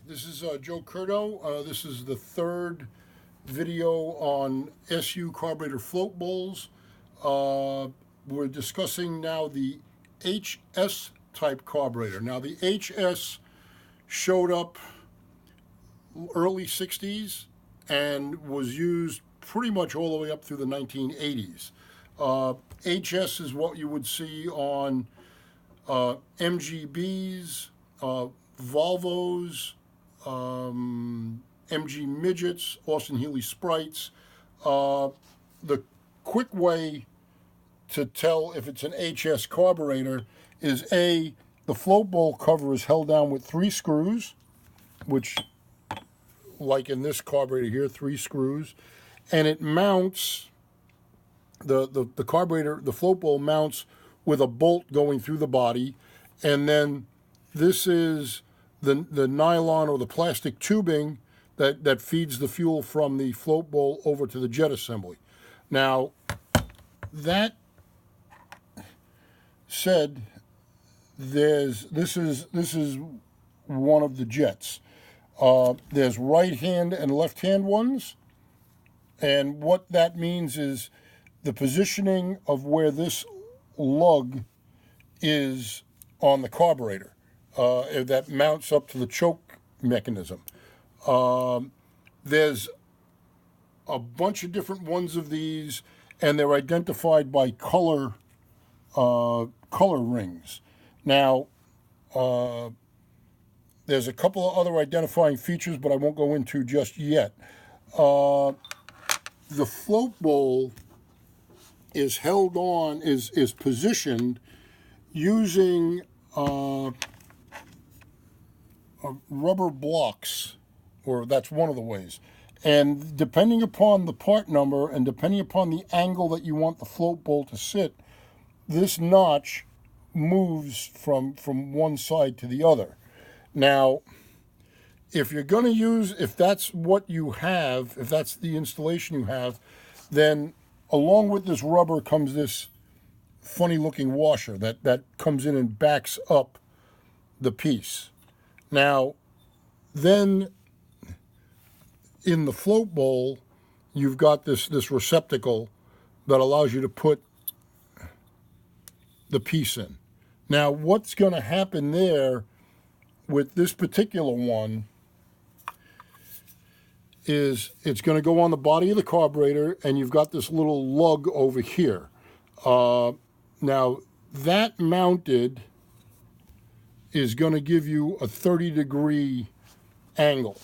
This is Joe Curto. This is the third video on SU carburetor float bowls. We're discussing now the HS type carburetor. Now the HS showed up early 60s and was used pretty much all the way up through the 1980s. HS is what you would see on MGBs, Volvos, MG Midgets, Austin Healey Sprites. The quick way to tell if it's an HS carburetor is the float bowl cover is held down with 3 screws, which, like in this carburetor here, 3 screws, and it mounts, the carburetor, the float bowl mounts with a bolt going through the body, and then this is the nylon or the plastic tubing that feeds the fuel from the float bowl over to the jet assembly. Now, that said, this is one of the jets. There's right hand and left hand ones, and what that means is the positioning of where this lug is on the carburetor that mounts up to the choke mechanism. There's a bunch of different ones of these, and they're identified by color rings. Now, there's a couple of other identifying features, but I won't go into just yet. The float bowl is held on, is positioned using rubber blocks, or that's one of the ways. And depending upon the part number and depending upon the angle that you want the float bowl to sit, this notch moves from one side to the other. Now, if you're going to use, if that's what you have, if that's the installation you have, then along with this rubber comes this funny looking washer that comes in and backs up the piece. Now, then in the float bowl, you've got this receptacle that allows you to put the piece in. Now, what's going to happen there with this particular one is it's going to go on the body of the carburetor, and you've got this little lug over here. Now, that mounted is going to give you a 30-degree angle.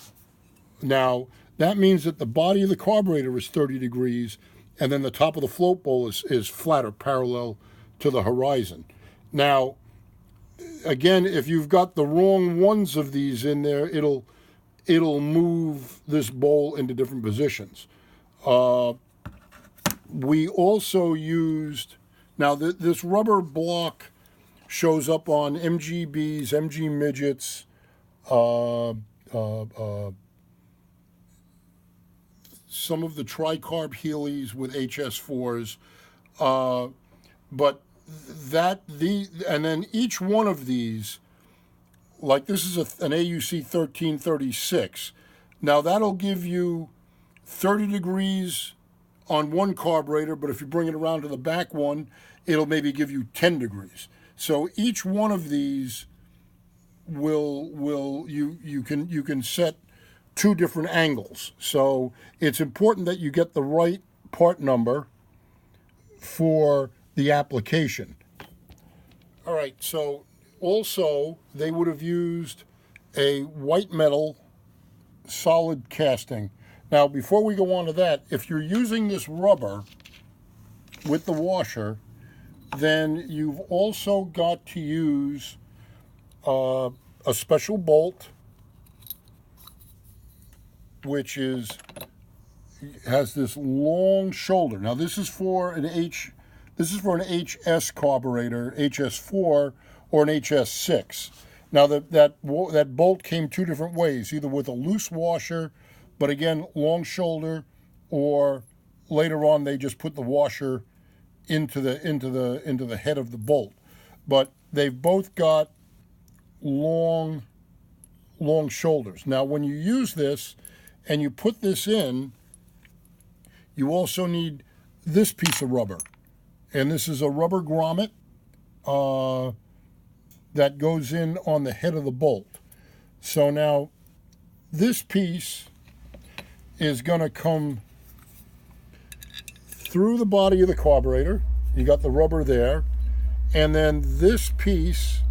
Now, that means that the body of the carburetor is 30 degrees, and then the top of the float bowl is flat or parallel to the horizon. Now, again, if you've got the wrong ones of these in there, it'll move this bowl into different positions. We also used, now this rubber block shows up on MGBs, MG Midgets, some of the tricarb Healey's with HS4s, but and then each one of these, like this is an AUC 1336. Now that'll give you 30 degrees on one carburetor, but if you bring it around to the back one, it'll maybe give you 10 degrees. So each one of these you can set 2 different angles. So it's important that you get the right part number for the application. All right, so also they would have used a white metal solid casting. Now, before we go on to that, if you're using this rubber with the washer, then you've also got to use a special bolt, which has this long shoulder. Now, this is for an HS carburetor, HS4 or an HS6. Now, that bolt came 2 different ways, either with a loose washer, but again, long shoulder, or later on they just put the washer into the head of the bolt. But they've both got long long shoulders. Now, when you use this and you put this in, you also need this piece of rubber. And this is a rubber grommet that goes in on the head of the bolt. So now this piece is going to come through the body of the carburetor. You got the rubber there. And then this piece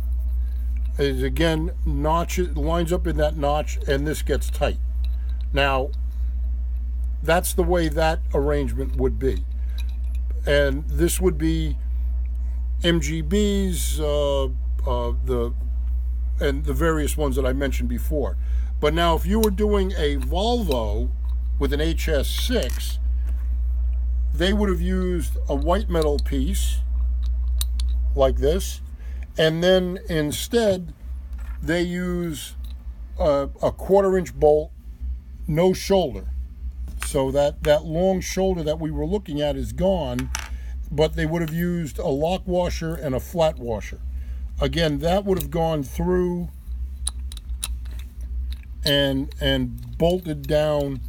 is, again, lines up in that notch, and this gets tight. Now, that's the way that arrangement would be. And this would be MGB's, and the various ones that I mentioned before. But now, if you were doing a Volvo with an HS6, they would have used a white metal piece like this, and then instead they use a 1/4 inch bolt, no shoulder. So that long shoulder that we were looking at is gone, but they would have used a lock washer and a flat washer. Again, that would have gone through and bolted down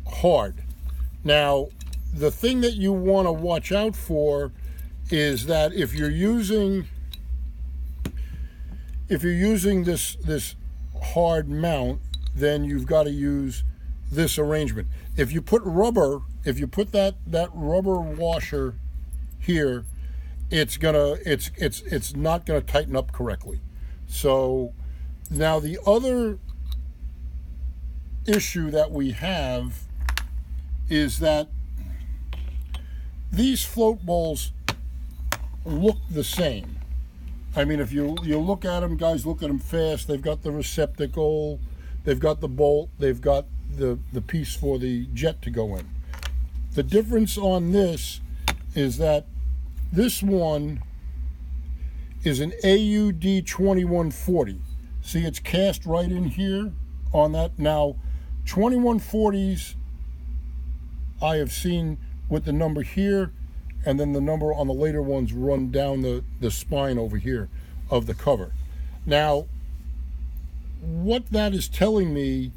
hard. Now, the thing that you want to watch out for is that if you're using this hard mount, then you've got to use this arrangement. If you put that rubber washer here, it's not gonna tighten up correctly. So now the other issue that we have is that these float bowls look the same. I mean, if you look at them, guys, look at them fast. They've got the receptacle, they've got the bolt, they've got the piece for the jet to go in. The difference on this is that this one is an AUD 2140. See, it's cast right in here on that. Now, 2140s I have seen with the number here, and then the number on the later ones run down the spine over here of the cover. Now, what that is telling me,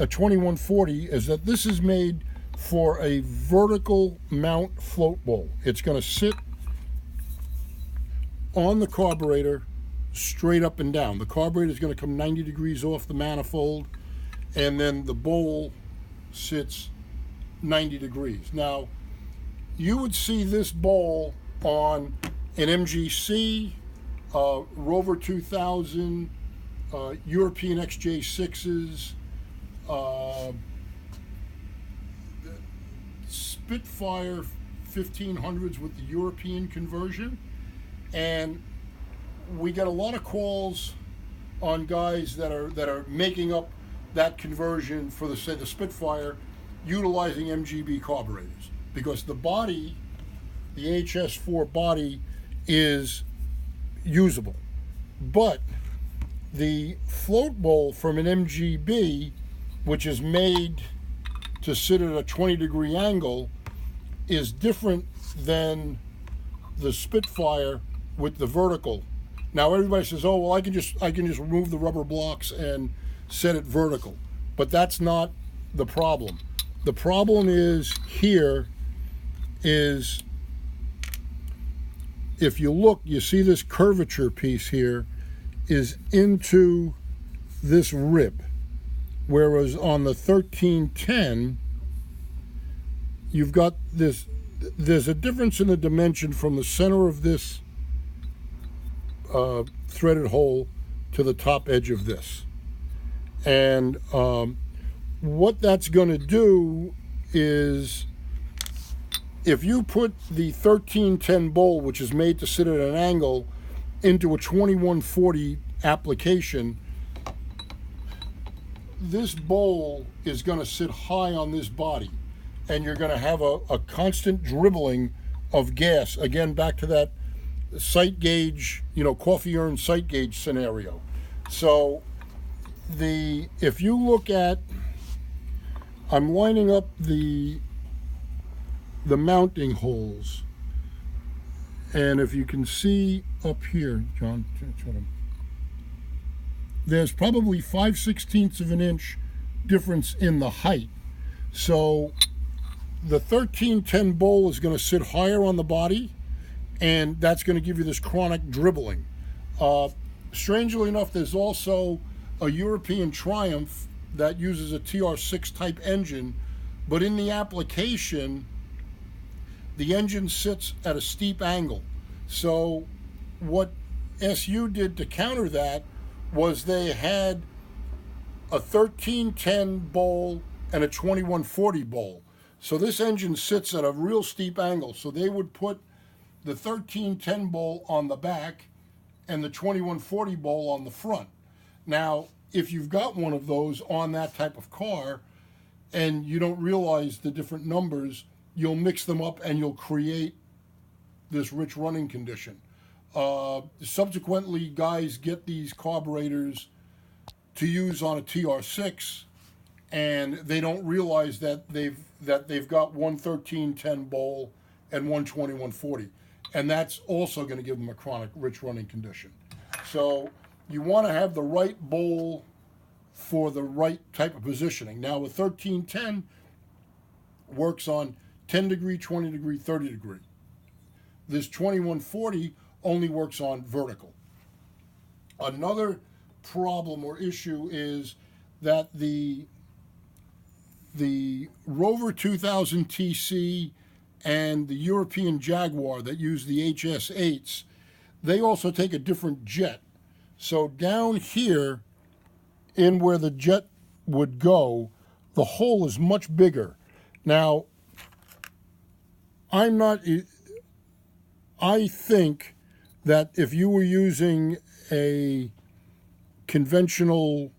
a 2140, is that this is made for a vertical mount float bowl. It's going to sit on the carburetor straight up and down. The carburetor is going to come 90 degrees off the manifold, and then the bowl sits 90 degrees. Now, you would see this bowl on an MGC, Rover 2000, European XJ6s, Spitfire 1500s with the European conversion. And we get a lot of calls on guys that are making up that conversion for the Spitfire, utilizing MGB carburetors, because the body, the HS4 body, is usable. But the float bowl from an MGB, which is made to sit at a 20-degree angle, is different than the Spitfire with the vertical. Now everybody says, "Oh, well, I can just remove the rubber blocks and set it vertical," but that's not the problem. The problem is here is, if you look, you see this curvature piece here is into this rib, whereas on the 1310 you've got this. There's a difference in the dimension from the center of this threaded hole to the top edge of this, and what that's going to do is, if you put the 1310 bowl, which is made to sit at an angle, into a 2140 application, this bowl is going to sit high on this body, and you're going to have a constant dribbling of gas. Again, back to that sight gauge, coffee urn sight gauge scenario. So if you look at, I'm lining up the mounting holes, and if you can see up here, John, there's probably 5/16 of an inch difference in the height. So the 1310 bowl is going to sit higher on the body, and that's going to give you this chronic dribbling. Strangely enough, there's also a European Triumph that uses a TR6 type engine, but in the application, the engine sits at a steep angle. So what SU did to counter that was they had a 1310 bowl and a 2140 bowl. So this engine sits at a real steep angle. So they would put the 1310 bowl on the back and the 2140 bowl on the front. Now, if you've got one of those on that type of car and you don't realize the different numbers, you'll mix them up and you'll create this rich running condition. Subsequently, guys get these carburetors to use on a TR6, and they don't realize that they've got one 1310 bowl and one 2140, and that's also going to give them a chronic rich running condition. So you want to have the right bowl for the right type of positioning. Now, a 1310 works on 10 degree, 20 degree, 30 degree. This 2140 only works on vertical. Another problem or issue is that the Rover 2000 TC and the European Jaguar that use the HS8s, they also take a different jet. So down here, in where the jet would go, the hole is much bigger. Now, I think that if you were using a conventional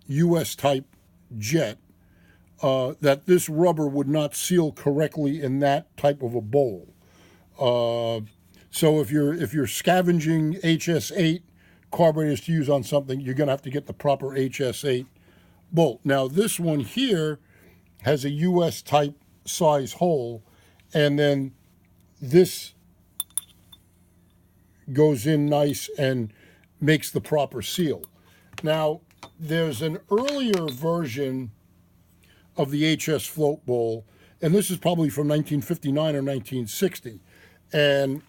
US type jet, that this rubber would not seal correctly in that type of a bowl. So if you're scavenging HS8 carburetors to use on something, you're going to have to get the proper HS8 bolt. Now this one here has a US type size hole, and then this goes in nice and makes the proper seal. Now, there's an earlier version of the HS float bowl, and this is probably from 1959 or 1960. And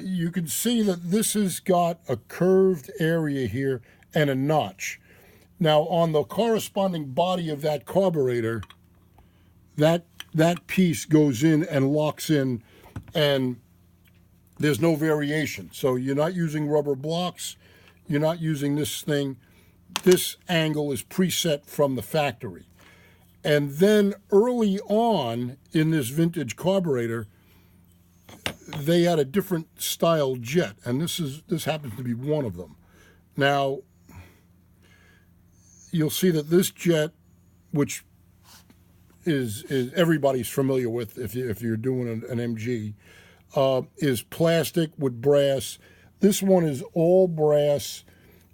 you can see that this has got a curved area here and a notch. Now, on the corresponding body of that carburetor, that piece goes in and locks in, and there's no variation. So you're not using rubber blocks, you're not using this thing. This angle is preset from the factory. And then early on in this vintage carburetor, they had a different style jet, and this happens to be one of them. Now, you'll see that this jet, which is everybody's familiar with if you're doing an MG, is plastic with brass. This one is all brass.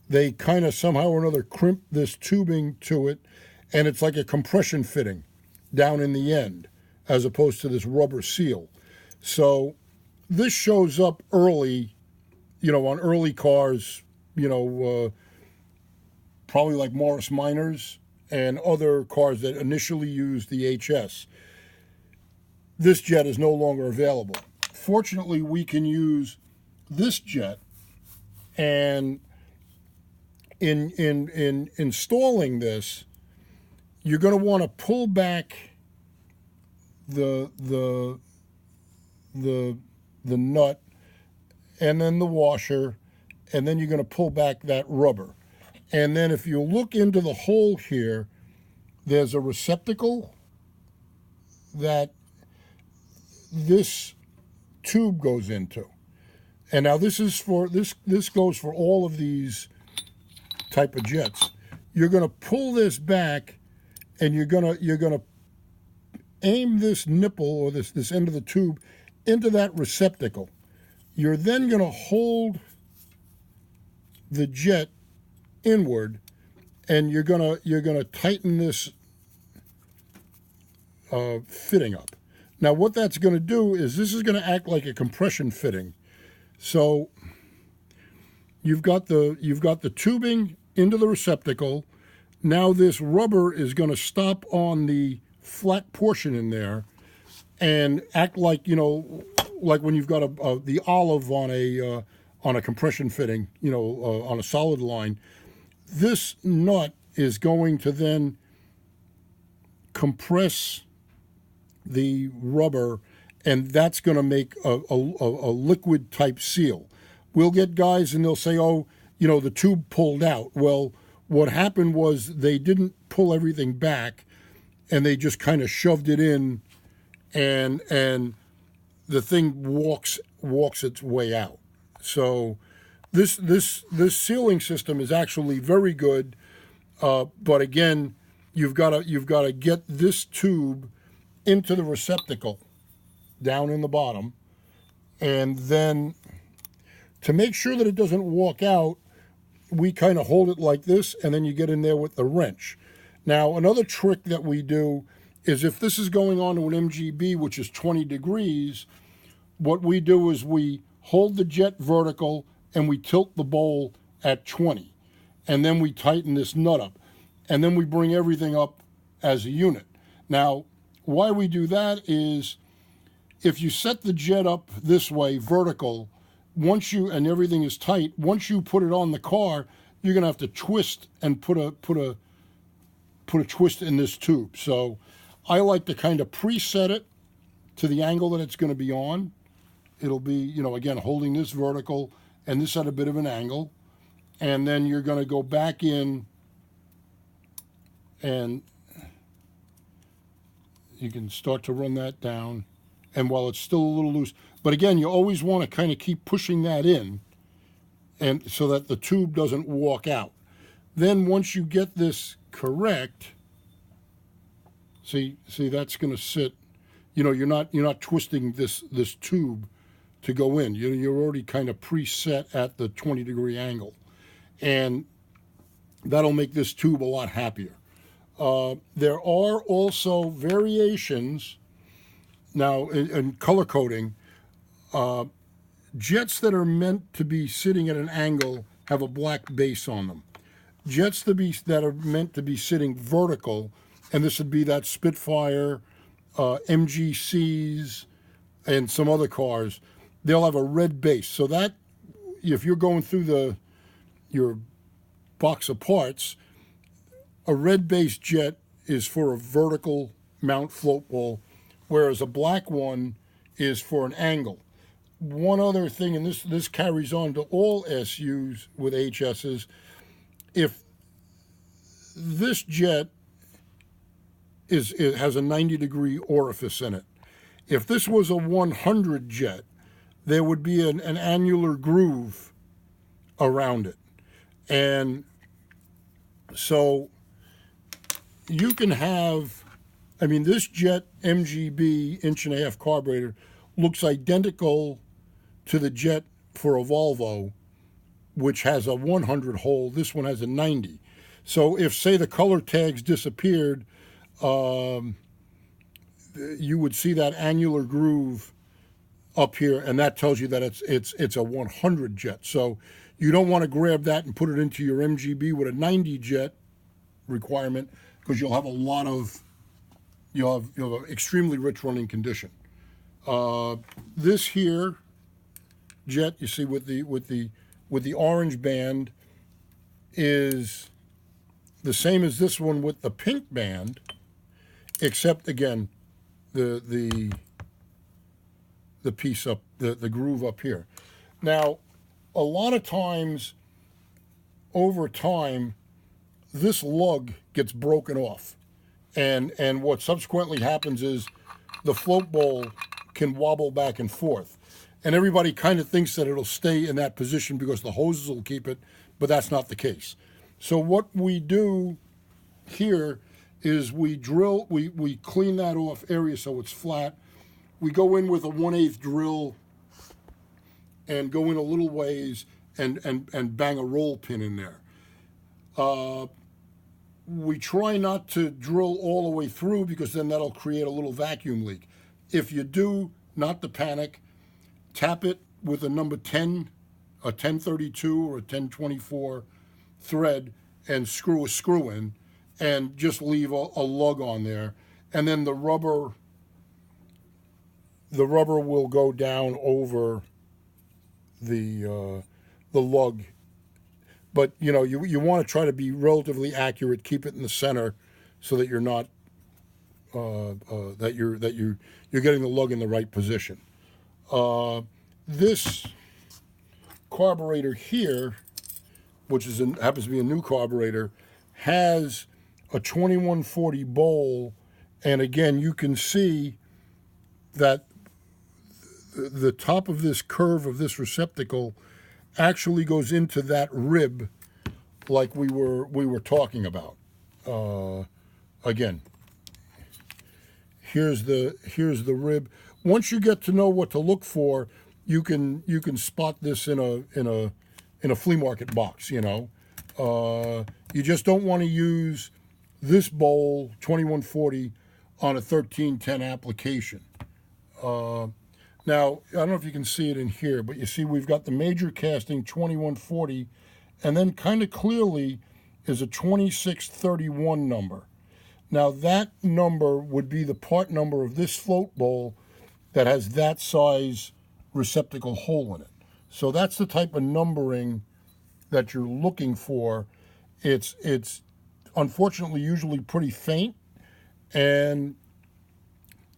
They kind of somehow or another crimp this tubing to it, and it's like a compression fitting down in the end, as opposed to this rubber seal. So this shows up early, on early cars, probably like Morris Minors and other cars that initially used the HS. This jet is no longer available. Fortunately, we can use this jet, and in installing this, you're going to want to pull back the nut and then the washer, and then you're going to pull back that rubber. And then if you look into the hole here, there's a receptacle that this tube goes into. And now this is for this goes for all of these type of jets. You're going to pull this back, and you're going to aim this nipple or this end of the tube into that receptacle. You're then going to hold the jet inward, and you're gonna tighten this fitting up. Now, what that's going to do is this is going to act like a compression fitting. So you've got the tubing into the receptacle. Now this rubber is going to stop on the flat portion in there and act like, like when you've got the olive on a compression fitting, on a solid line. This nut is going to then compress the rubber, and that's going to make a liquid type seal. We'll get guys and they'll say, oh, the tube pulled out. Well, what happened was they didn't pull everything back, and they just kind of shoved it in, and the thing walks its way out. So this sealing system is actually very good, but again, you've got to get this tube into the receptacle down in the bottom, and then to make sure that it doesn't walk out, we kind of hold it like this, and then you get in there with the wrench. Now, another trick that we do is if this is going on to an MGB, which is 20 degrees, what we do is we hold the jet vertical and we tilt the bowl at 20. And then we tighten this nut up. And then we bring everything up as a unit. Now, why we do that is if you set the jet up this way, vertical, and everything is tight, once you put it on the car, you're going to have to twist and put a twist in this tube. So I like to kind of preset it to the angle that it's going to be on. It'll be, again, holding this vertical and this at a bit of an angle. And then you're going to go back in and you can start to run that down. And while it's still a little loose, but again, you always want to kind of keep pushing that in, and so that the tube doesn't walk out. Then once you get this correct, see that's going to sit. You're not twisting this tube to go in. You're already kind of preset at the 20-degree angle, and that'll make this tube a lot happier. There are also variations now in color coding. Jets that are meant to be sitting at an angle have a black base on them. Jets that are meant to be sitting vertical, and this would be that Spitfire, MGCs, and some other cars, they'll have a red base. So that, if you're going through your box of parts, a red base jet is for a vertical mount float ball, whereas a black one is for an angle. One other thing, and this carries on to all SUs with HSs, if this jet it has a 90-degree orifice in it. If this was a 100 jet, there would be an annular groove around it. And so you can have, this jet MGB 1.5-inch carburetor looks identical to the jet for a Volvo, which has a 100 hole. This one has a 90. So if, say, the color tags disappeared, you would see that annular groove up here, and that tells you that it's a 100 jet. So you don't want to grab that and put it into your MGB with a 90 jet requirement, because you'll have you'll have an extremely rich running condition. This here jet, you see with the orange band, is the same as this one with the pink band, except again the piece up, the groove up here. Now, a lot of times over time, this lug gets broken off, and what subsequently happens is the float bowl can wobble back and forth. And everybody kind of thinks that it'll stay in that position because the hoses will keep it, but that's not the case. So what we do here is we clean that off area so it's flat. We go in with a 1/8 drill and go in a little ways and bang a roll pin in there. We try not to drill all the way through, because then that'll create a little vacuum leak. If you do, not to panic, tap it with a number 10 a 1032 or a 1024 thread and screw a screw in, and just leave a lug on there, and then the rubber will go down over the lug. But you want to try to be relatively accurate, keep it in the center, so that you're not that you're getting the lug in the right position. This carburetor here, which happens to be a new carburetor, has a 2140 bowl, and again you can see that the top of this curve of this receptacle actually goes into that rib, like we were talking about. Again, here's the rib. Once you get to know what to look for, you can spot this in a flea market box. You just don't want to use this bowl 2140 on a 1310 application. Now, I don't know if you can see it in here, but you see we've got the major casting 2140, and then kind of clearly is a 2631 number. Now, that number would be the part number of this float bowl that has that size receptacle hole in it. So that's the type of numbering that you're looking for. It's unfortunately usually pretty faint, and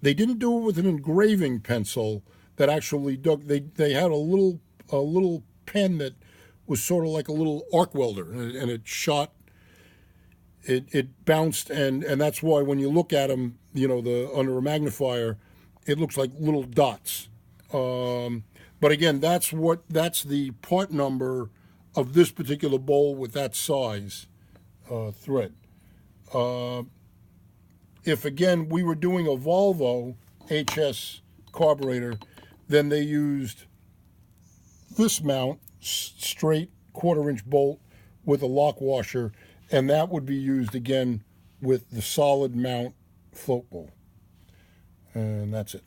they didn't do it with an engraving pencil that actually they had a little pen that was sort of like a little arc welder, and it shot, it bounced, and that's why when you look at them, under a magnifier, it looks like little dots. But again, that's the part number of this particular bowl with that size thread. If again we were doing a Volvo HS carburetor, then they used this mount, straight 1/4-inch bolt with a lock washer, and that would be used again with the solid mount float bowl. And that's it.